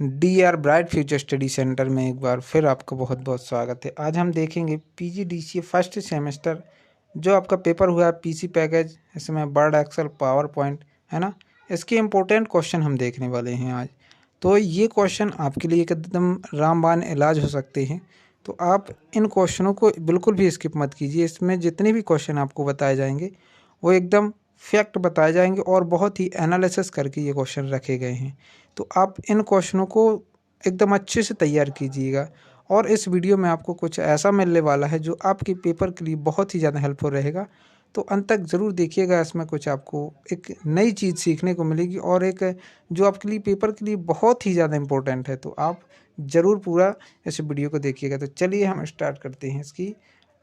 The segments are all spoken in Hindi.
D R bright future study centre में एक बार फिर आपका बहुत बहुत स्वागत है। आज हम देखेंगे पीजीडीसीए फर्स्ट सेमेस्टर जो आपका पेपर हुआ है पीसी पैकेज, इसमें वर्ड, एक्सेल, पावर पॉइंट है ना। इसके इम्पोर्टेंट क्वेश्चन हम देखने वाले हैं आज। तो ये क्वेश्चन आपके लिए एकदम रामबाण इलाज हो सकते हैं। तो आप इन क्वेश्चनों को बिल्कुल भी स्किप मत कीजिए। इसमें जितने भी क्वेश्चन आपको बताए जाएंगे वो एकदम फैक्ट बताए जाएंगे और बहुत ही एनालिसिस करके ये क्वेश्चन रखे गए हैं। तो आप इन क्वेश्चनों को एकदम अच्छे से तैयार कीजिएगा और इस वीडियो में आपको कुछ ऐसा मिलने वाला है जो आपके पेपर के लिए बहुत ही ज़्यादा हेल्पफुल रहेगा। तो अंत तक ज़रूर देखिएगा, इसमें कुछ आपको एक नई चीज़ सीखने को मिलेगी और एक जो आपके लिए पेपर के लिए बहुत ही ज़्यादा इम्पोर्टेंट है। तो आप ज़रूर पूरा इस वीडियो को देखिएगा। तो चलिए हम स्टार्ट करते हैं इसकी।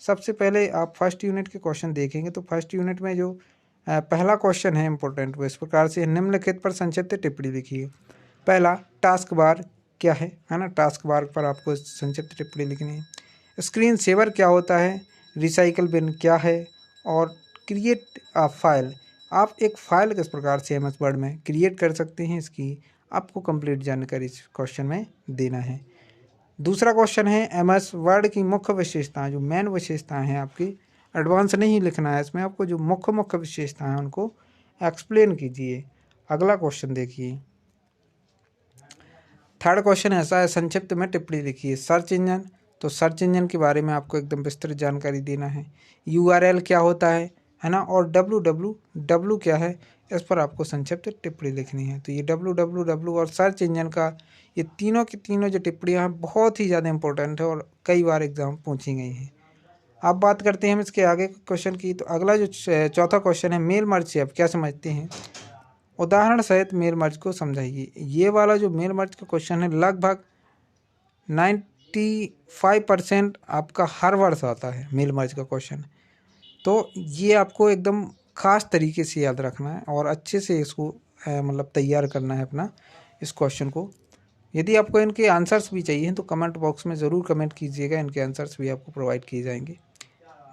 सबसे पहले आप फर्स्ट यूनिट के क्वेश्चन देखेंगे तो फर्स्ट यूनिट में जो पहला क्वेश्चन है इम्पोर्टेंट, वो इस प्रकार से निम्नलिखित पर संक्षिप्त टिप्पणी लिखिए। पहला, टास्क बार क्या है ना। टास्क बार पर आपको संक्षिप्त टिप्पणी लिखनी है। स्क्रीन सेवर क्या होता है, रिसाइकल बिन क्या है और क्रिएट अ फाइल। आप एक फाइल किस प्रकार से एमएस वर्ड में क्रिएट कर सकते हैं, इसकी आपको कंप्लीट जानकारी इस क्वेश्चन में देना है। दूसरा क्वेश्चन है एमएस वर्ड की मुख्य विशेषताएं, जो मेन विशेषताएं हैं आपकी, एडवांस नहीं लिखना है इसमें, आपको जो मुख्य विशेषताएं हैं उनको एक्सप्लेन कीजिए। अगला क्वेश्चन देखिए। थर्ड क्वेश्चन ऐसा है, संक्षिप्त में टिप्पणी लिखिए। सर्च इंजन, तो सर्च इंजन के बारे में आपको एकदम विस्तृत जानकारी देना है। यूआरएल क्या होता है ना, और डब्ल्यू क्या है, इस पर आपको संक्षिप्त टिप्पणी लिखनी है। तो ये डब्ल्यू और सर्च इंजन का ये तीनों की तीनों जो टिप्पणियाँ हैं बहुत ही ज़्यादा इंपॉर्टेंट है और कई बार एग्जाम पूछी गई हैं। अब बात करते हैं हम इसके आगे क्वेश्चन की। तो अगला जो चौथा क्वेश्चन है, मेल मर्ज से आप क्या समझते हैं, उदाहरण सहित मेल मर्ज को समझाइए। ये वाला जो मेल मर्ज का क्वेश्चन है लगभग 95% आपका हर वर्ष आता है मेल मर्ज का क्वेश्चन। तो ये आपको एकदम ख़ास तरीके से याद रखना है और अच्छे से इसको मतलब तैयार करना है अपना इस क्वेश्चन को। यदि आपको इनके आंसर्स भी चाहिए तो कमेंट बॉक्स में ज़रूर कमेंट कीजिएगा, इनके आंसर्स भी आपको प्रोवाइड किए जाएंगे।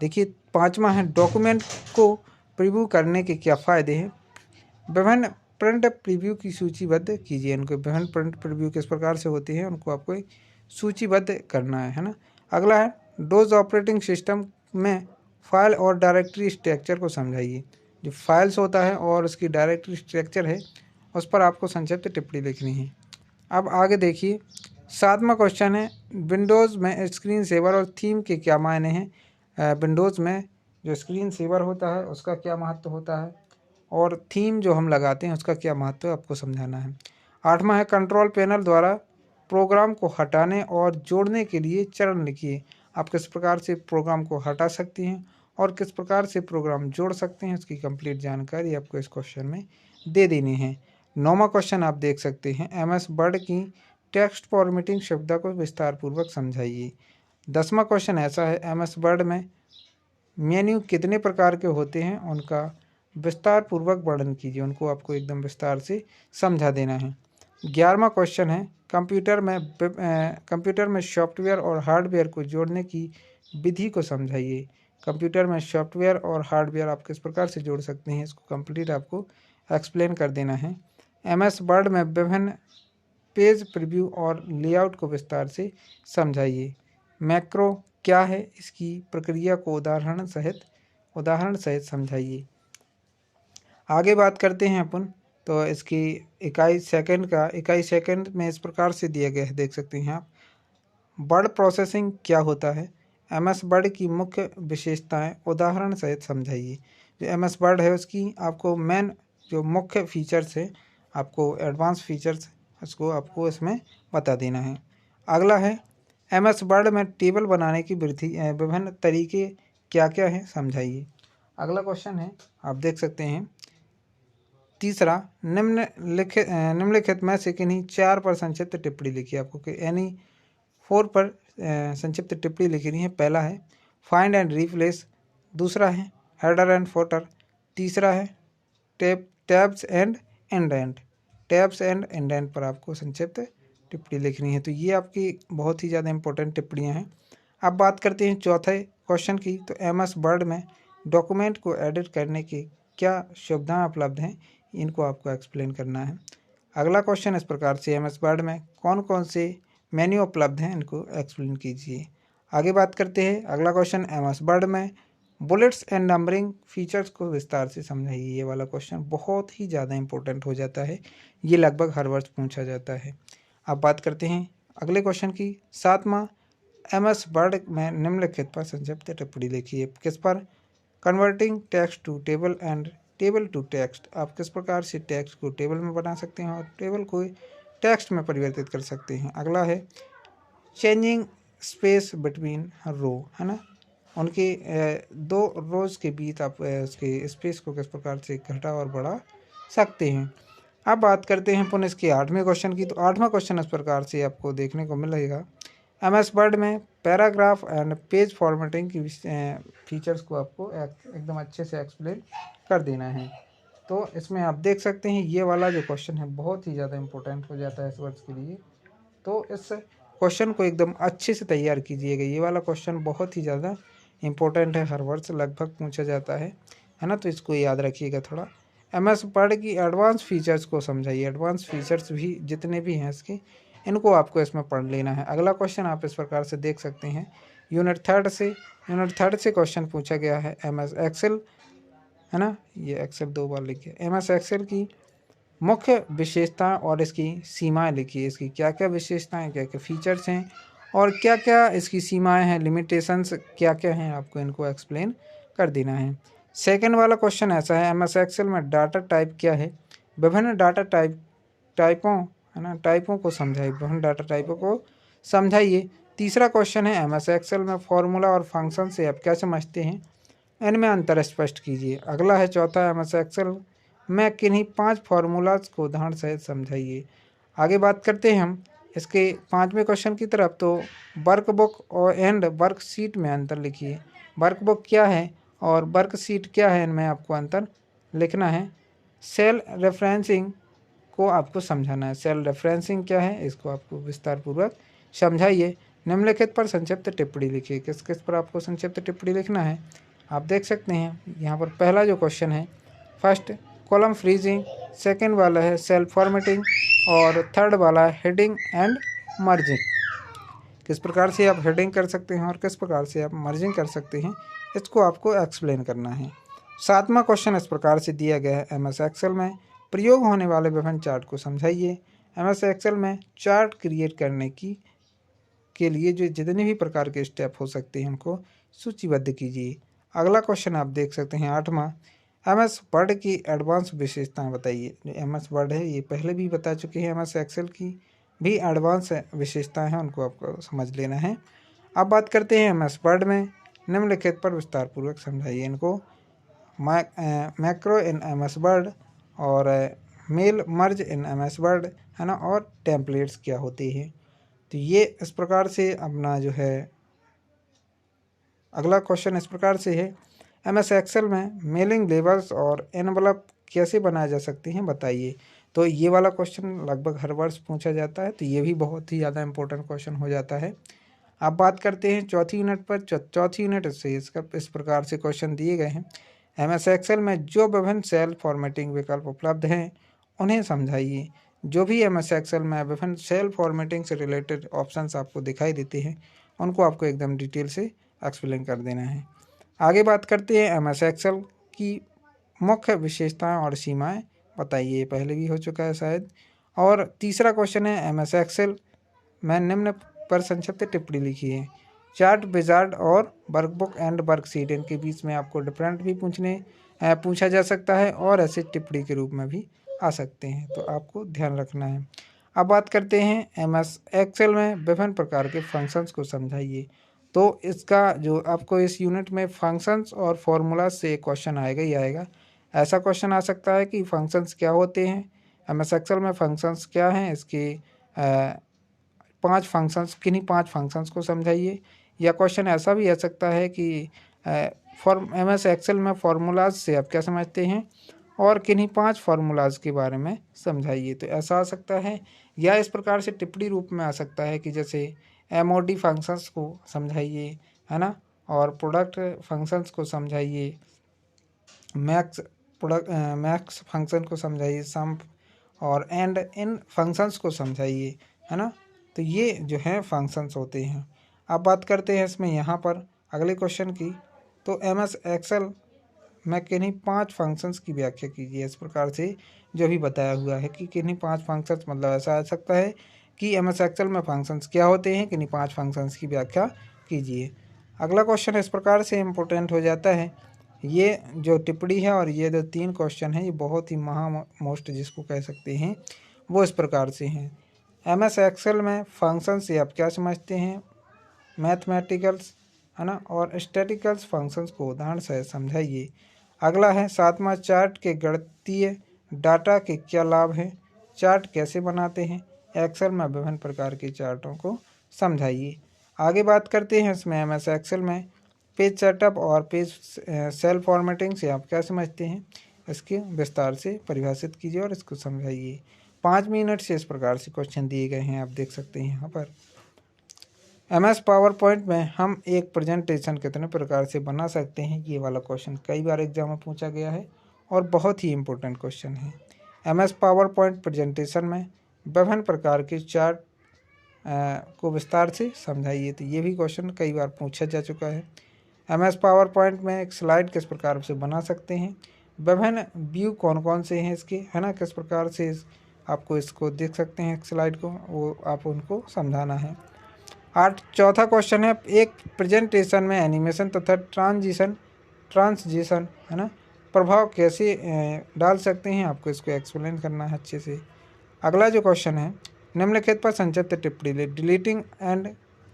देखिए पाँचवा है, डॉक्यूमेंट को प्रीव्यू करने के क्या फ़ायदे हैं। विभिन्न प्रिंट प्रीव्यू की सूचीबद्ध कीजिए। इनको विभिन्न प्रिंट प्रीव्यू किस प्रकार से होती है उनको आपको सूचीबद्ध करना है ना। अगला है, डोज ऑपरेटिंग सिस्टम में फाइल और डायरेक्टरी स्ट्रक्चर को समझाइए। जो फाइल्स होता है और उसकी डायरेक्टरी स्ट्रक्चर है उस पर आपको संक्षिप्त टिप्पणी लिखनी है। अब आगे देखिए, सातवां क्वेश्चन है, विंडोज़ में स्क्रीन सेवर और थीम के क्या मायने हैं। विंडोज़ में जो स्क्रीन सेवर होता है उसका क्या महत्व होता है और थीम जो हम लगाते हैं उसका क्या महत्व है, आपको समझाना है। आठवां है, कंट्रोल पैनल द्वारा प्रोग्राम को हटाने और जोड़ने के लिए चरण लिखिए। आप किस प्रकार से प्रोग्राम को हटा सकते हैं और किस प्रकार से प्रोग्राम जोड़ सकते हैं, उसकी कंप्लीट जानकारी आपको इस क्वेश्चन में दे देनी है। नौवां क्वेश्चन आप देख सकते हैं, एमएस वर्ड की टेक्स्ट फॉर्मेटिंग सुविधा को विस्तारपूर्वक समझाइए। 10वां क्वेश्चन ऐसा है, एमएस वर्ड में मेन्यू कितने प्रकार के होते हैं, उनका विस्तार पूर्वक वर्णन कीजिए। उनको आपको एकदम विस्तार से समझा देना है। 11वां क्वेश्चन है, कंप्यूटर में सॉफ्टवेयर और हार्डवेयर को जोड़ने की विधि को समझाइए। कंप्यूटर में सॉफ्टवेयर और हार्डवेयर आप किस प्रकार से जोड़ सकते हैं, इसको कंप्लीट आपको एक्सप्लेन कर देना है। एमएस वर्ड में विभिन्न पेज प्रीव्यू और लेआउट को विस्तार से समझाइए। मैक्रो क्या है, इसकी प्रक्रिया को उदाहरण सहित समझाइए। आगे बात करते हैं अपन, तो इसकी इकाई सेकंड में इस प्रकार से दिया गया है, देख सकते हैं आप। वर्ड प्रोसेसिंग क्या होता है, एमएस वर्ड की मुख्य विशेषताएं उदाहरण सहित समझाइए। जो एमएस वर्ड है उसकी आपको मेन जो मुख्य फीचर्स है, आपको एडवांस फीचर्स उसको आपको इसमें बता देना है। अगला है, एमएस वर्ड में टेबल बनाने की विभिन्न तरीके क्या क्या हैं, समझाइए। अगला क्वेश्चन है, आप देख सकते हैं तीसरा, निम्नलिखित में से किन्हीं 4 पर संक्षिप्त टिप्पणी लिखिए। आपको यानी 4 पर संक्षिप्त टिप्पणी लिखनी है। पहला है फाइंड एंड रिप्लेस, दूसरा है हेडर एंड फुटर, तीसरा है टैब्स एंड इंडेंट पर आपको संक्षिप्त टिप्पणी लिखनी है। तो ये आपकी बहुत ही ज़्यादा इंपॉर्टेंट टिप्पणियाँ हैं। अब बात करते हैं चौथे क्वेश्चन की। तो एमएस वर्ड में डॉक्यूमेंट को एडिट करने की क्या सुविधाएं उपलब्ध हैं, इनको आपको एक्सप्लेन करना है। अगला क्वेश्चन इस प्रकार से, एम एस वर्ड में कौन कौन से मेन्यू उपलब्ध हैं, इनको एक्सप्लेन कीजिए। आगे बात करते हैं। अगला क्वेश्चन, एम एस वर्ड में बुलेट्स एंड नंबरिंग फीचर्स को विस्तार से समझाइए। ये वाला क्वेश्चन बहुत ही ज़्यादा इंपॉर्टेंट हो जाता है, ये लगभग हर वर्ष पूछा जाता है। अब बात करते हैं अगले क्वेश्चन की। 7वां, एम एस वर्ड में निम्नलिखित पर संक्षिप्त टिप्पणी लिखिए। किस पर? Converting text to table and table to text. आप किस प्रकार से टेक्स्ट को टेबल में बना सकते हैं और टेबल को टेक्स्ट में परिवर्तित कर सकते हैं। अगला है चेंजिंग स्पेस बिटवीन रो, है ना, उनके दो रोज के बीच आप उसके स्पेस को किस प्रकार से घटा और बढ़ा सकते हैं। अब बात करते हैं पुनः इसके 8वें क्वेश्चन की। तो 8वां क्वेश्चन इस प्रकार से आपको देखने को मिलेगा। एम एस वर्ड में पैराग्राफ एंड पेज फॉर्मेटिंग की फीचर्स को आपको एकदम अच्छे से एक्सप्लेन कर देना है। तो इसमें आप देख सकते हैं ये वाला जो क्वेश्चन है बहुत ही ज़्यादा इम्पोर्टेंट हो जाता है इस वर्ष के लिए। तो इस क्वेश्चन को एकदम अच्छे से तैयार कीजिएगा। ये वाला क्वेश्चन बहुत ही ज़्यादा इम्पोर्टेंट है, हर वर्ष लगभग पूछा जाता है ना, तो इसको याद रखिएगा थोड़ा। एम एस वर्ड की एडवांस फीचर्स को समझाइए। एडवांस फीचर्स भी जितने भी हैं इसके, इनको आपको इसमें पढ़ लेना है। अगला क्वेश्चन आप इस प्रकार से देख सकते हैं। यूनिट थर्ड से क्वेश्चन पूछा गया है। एम एस एक्सेल, है ना, ये एक्सेल 2 बार लिखिए। एम एस एक्सेल की मुख्य विशेषताएं और इसकी सीमाएं लिखिए। इसकी क्या क्या विशेषताएं, क्या क्या फीचर्स हैं और क्या क्या इसकी सीमाएं हैं, लिमिटेशंस क्या क्या हैं, आपको इनको एक्सप्लेन कर देना है। सेकंड वाला क्वेश्चन ऐसा है, एम एस एक्सेल में डाटा टाइप क्या है, विभिन्न डाटा टाइपों, है ना, टाइपों को समझाइए, विभिन्न डाटा टाइपों को समझाइए। तीसरा क्वेश्चन है, एम एस एक्सेल में फॉर्मूला और फंक्शन से आप क्या समझते हैं, इनमें अंतर स्पष्ट कीजिए। अगला है चौथा, एम एस एक्सेल में किन्हीं 5 फार्मूलाज को उदाहरण सहित समझाइए। आगे बात करते हैं हम इसके 5वें क्वेश्चन की तरफ। तो वर्कबुक और एंड वर्कशीट में अंतर लिखिए। वर्कबुक क्या है और वर्कशीट क्या है, इनमें आपको अंतर लिखना है। सेल रेफरेंसिंग को आपको समझाना है। सेल रेफरेंसिंग क्या है, इसको आपको विस्तार पूर्वक समझाइए। निम्नलिखित पर संक्षिप्त टिप्पणी लिखिए। किस किस पर आपको संक्षिप्त टिप्पणी लिखना है, आप देख सकते हैं। यहाँ पर पहला जो क्वेश्चन है, फर्स्ट कॉलम फ्रीजिंग, सेकंड वाला है सेल फॉर्मेटिंग और थर्ड वाला है हेडिंग एंड मर्जिंग। किस प्रकार से आप हेडिंग कर सकते हैं और किस प्रकार से आप मर्जिंग कर सकते हैं, इसको आपको एक्सप्लेन करना है। 7वां क्वेश्चन इस प्रकार से दिया गया है, एम एस एक्सेल में प्रयोग होने वाले विभिन्न चार्ट को समझाइए। एम एस एक्सेल में चार्ट क्रिएट करने के लिए जो जितने भी प्रकार के स्टेप हो सकते हैं उनको सूचीबद्ध कीजिए। अगला क्वेश्चन आप देख सकते हैं 8वां, एम एस वर्ड की एडवांस विशेषताएं बताइए। जो एम एस वर्ड है ये पहले भी बता चुके हैं, एम एस एक्सेल की भी एडवांस विशेषताएं हैं, उनको आपको समझ लेना है। अब बात करते हैं एम एस वर्ड में निम्नलिखित पर विस्तार पूर्वक समझाइए इनको। Macro in M S word और mail merge in M S word, है ना, और टेम्पलेट्स क्या होते हैं। तो ये इस प्रकार से अपना जो है अगला क्वेश्चन इस प्रकार से है, एम एस एक्सेल में मेलिंग लेबल्स और एनवलप कैसे बनाए जा सकते हैं बताइए। तो ये वाला क्वेश्चन लगभग हर वर्ष पूछा जाता है, तो ये भी बहुत ही ज़्यादा इंपॉर्टेंट क्वेश्चन हो जाता है। अब बात करते हैं चौथी यूनिट पर। चौथी यूनिट से इसका इस प्रकार से क्वेश्चन दिए गए हैं, एम एस एक्सेल में जो विभिन्न सेल फॉर्मेटिंग विकल्प उपलब्ध हैं उन्हें समझाइए। जो भी एम एस एक्सेल में विभिन्न सेल फॉर्मेटिंग से रिलेटेड ऑप्शंस आपको दिखाई देते हैं उनको आपको एकदम डिटेल से एक्सप्लेन कर देना है। आगे बात करते हैं एम एस एक्सेल की मुख्य विशेषताएं और सीमाएं बताइए। पहले भी हो चुका है शायद। और तीसरा क्वेश्चन है, एम एस एक्सेल में निम्न पर संक्षिप्त टिप्पणी लिखी है। चार्ट विजार्ड और वर्कबुक एंड वर्कशीट, इनके बीच में आपको डिफरेंट भी पूछा जा सकता है और ऐसे टिप्पणी के रूप में भी आ सकते हैं, तो आपको ध्यान रखना है। अब बात करते हैं एम एस एक्सेल में विभिन्न प्रकार के फंक्शंस को समझाइए। तो इसका जो आपको इस यूनिट में फंक्शंस और फार्मूला से क्वेश्चन आएगा ही आएगा। ऐसा क्वेश्चन आ सकता है कि फंक्शंस क्या होते हैं, एम एस एक्सेल में फंक्शंस क्या हैं, इसके 5 फंक्शंस, किन्हीं 5 फंक्शंस को समझाइए। या क्वेश्चन ऐसा भी आ सकता है कि एम एस एक्सेल में फार्मूलाज से आप क्या समझते हैं और किन्हीं 5 फार्मूलाज के बारे में समझाइए। तो ऐसा आ सकता है। या इस प्रकार से टिप्पणी रूप में आ सकता है कि जैसे एमओडी फंक्शंस को समझाइए, है ना, और प्रोडक्ट फंक्शंस को समझाइए, मैक्स फंक्शन को समझाइए, सम और एंड इन फंक्शंस को समझाइए, है ना। तो ये जो है फंक्शंस होते हैं। अब बात करते हैं इसमें यहाँ पर अगले क्वेश्चन की। तो MS एक्सेल में किन्हीं 5 फंक्शंस की व्याख्या कीजिए। इस प्रकार से जो भी बताया हुआ है कि किन्हीं 5 फंक्शंस, मतलब ऐसा आ सकता है कि MS एक्सेल में फंक्शंस क्या होते हैं, किन्हीं 5 फंक्शंस की व्याख्या कीजिए। अगला क्वेश्चन इस प्रकार से इम्पोर्टेंट हो जाता है। ये जो टिप्पणी है और ये जो 3 क्वेश्चन हैं, ये बहुत ही मोस्ट जिसको कह सकते हैं, वो इस प्रकार से हैं। MS एक्सेल में फंक्शन से आप क्या समझते हैं, मैथमेटिकल्स, है ना, और स्टैटिकल्स फंक्शंस को उदाहरण से समझाइए। अगला है 7वां, चार्ट के गणितीय डाटा के क्या लाभ हैं, चार्ट कैसे बनाते हैं, एक्सेल में विभिन्न प्रकार के चार्टों को समझाइए। आगे बात करते हैं इसमें MS एक्सेल में पेज सेटअप और पेज सेल फॉर्मेटिंग से आप क्या समझते हैं, इसके विस्तार से परिभाषित कीजिए और इसको समझाइए। 5 मिनट से इस प्रकार से क्वेश्चन दिए गए हैं, आप देख सकते हैं यहाँ पर। MS पावर पॉइंट में हम एक प्रेजेंटेशन कितने प्रकार से बना सकते हैं, ये वाला क्वेश्चन कई बार एग्जाम में पूछा गया है और बहुत ही इम्पोर्टेंट क्वेश्चन है। MS पावर पॉइंट प्रेजेंटेशन में विभिन्न प्रकार के चार्ट को विस्तार से समझाइए। तो ये भी क्वेश्चन कई बार पूछा जा चुका है। MS पावर पॉइंट में एक स्लाइड किस प्रकार से बना सकते हैं, विभिन्न व्यू कौन कौन से हैं इसके, है ना, किस प्रकार से आपको इसको देख सकते हैं स्लाइड को, वो आप उनको समझाना है। चौथा क्वेश्चन है, एक प्रेजेंटेशन में एनिमेशन तथा ट्रांजिशन, है ना, प्रभाव कैसे डाल सकते हैं, आपको इसको एक्सप्लेन करना है अच्छे से। अगला जो क्वेश्चन है, निम्नलिखित पर संक्षिप्त टिप्पणी, डिलीटिंग एंड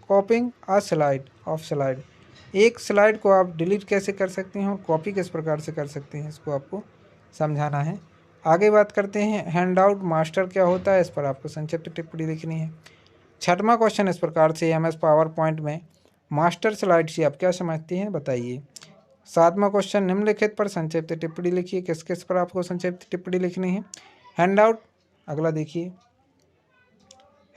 कॉपिंग अ स्लाइड। एक स्लाइड को आप डिलीट कैसे कर सकते हैं और कॉपी किस प्रकार से कर सकते हैं, इसको आपको समझाना है। आगे बात करते हैं, हैंडआउट मास्टर क्या होता है, इस पर आपको संक्षिप्त टिप्पणी लिखनी है। 6वां क्वेश्चन इस प्रकार से, MS पावर पॉइंट में मास्टर स्लाइड से आप क्या समझते हैं, बताइए। 7वां क्वेश्चन, निम्नलिखित पर संक्षिप्त टिप्पणी लिखिए। किस किस पर आपको संक्षिप्त टिप्पणी लिखनी है, हैंडआउट, अगला देखिए,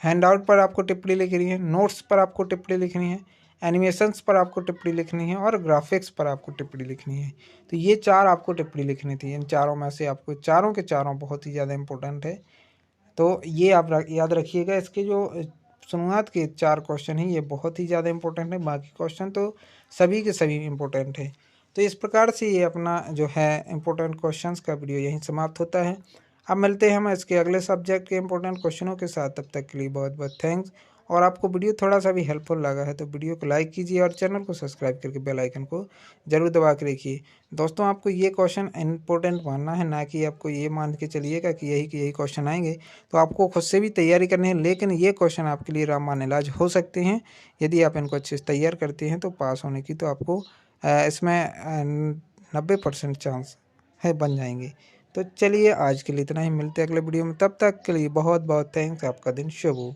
हैंडआउट पर आपको टिप्पणी लिखनी है, नोट्स पर आपको टिप्पणी लिखनी है, एनिमेशंस पर आपको टिप्पणी लिखनी है और ग्राफिक्स पर आपको टिप्पणी लिखनी है। तो ये 4 आपको टिप्पणी लिखनी थी। इन चारों में से आपको चारों के चारों बहुत ही ज़्यादा इंपॉर्टेंट है, तो ये आप याद रखिएगा। इसके जो शुरुआत के 4 क्वेश्चन हैं, ये बहुत ही ज़्यादा इंपॉर्टेंट है, बाकी क्वेश्चन तो सभी के सभी इंपॉर्टेंट है। तो इस प्रकार से ये अपना जो है इंपॉर्टेंट क्वेश्चंस का वीडियो यहीं समाप्त होता है। अब मिलते हैं हम इसके अगले सब्जेक्ट के इंपॉर्टेंट क्वेश्चनों के साथ, तब तक के लिए बहुत बहुत थैंक्स। और आपको वीडियो थोड़ा सा भी हेल्पफुल लगा है तो वीडियो को लाइक कीजिए और चैनल को सब्सक्राइब करके बेल आइकन को जरूर दबा के रखिए। दोस्तों, आपको ये क्वेश्चन इंपॉर्टेंट मानना है, ना कि आपको ये मान के चलिएगा कि यही क्वेश्चन आएंगे। तो आपको खुद से भी तैयारी करनी है, लेकिन ये क्वेश्चन आपके लिए रामबाण इलाज हो सकते हैं। यदि आप इनको अच्छे से तैयार करते हैं तो पास होने की तो आपको इसमें 90% चांस है बन जाएंगे। तो चलिए आज के लिए इतना ही, मिलते हैं अगले वीडियो में, तब तक के लिए बहुत बहुत थैंक्स। आपका दिन शुभ हो।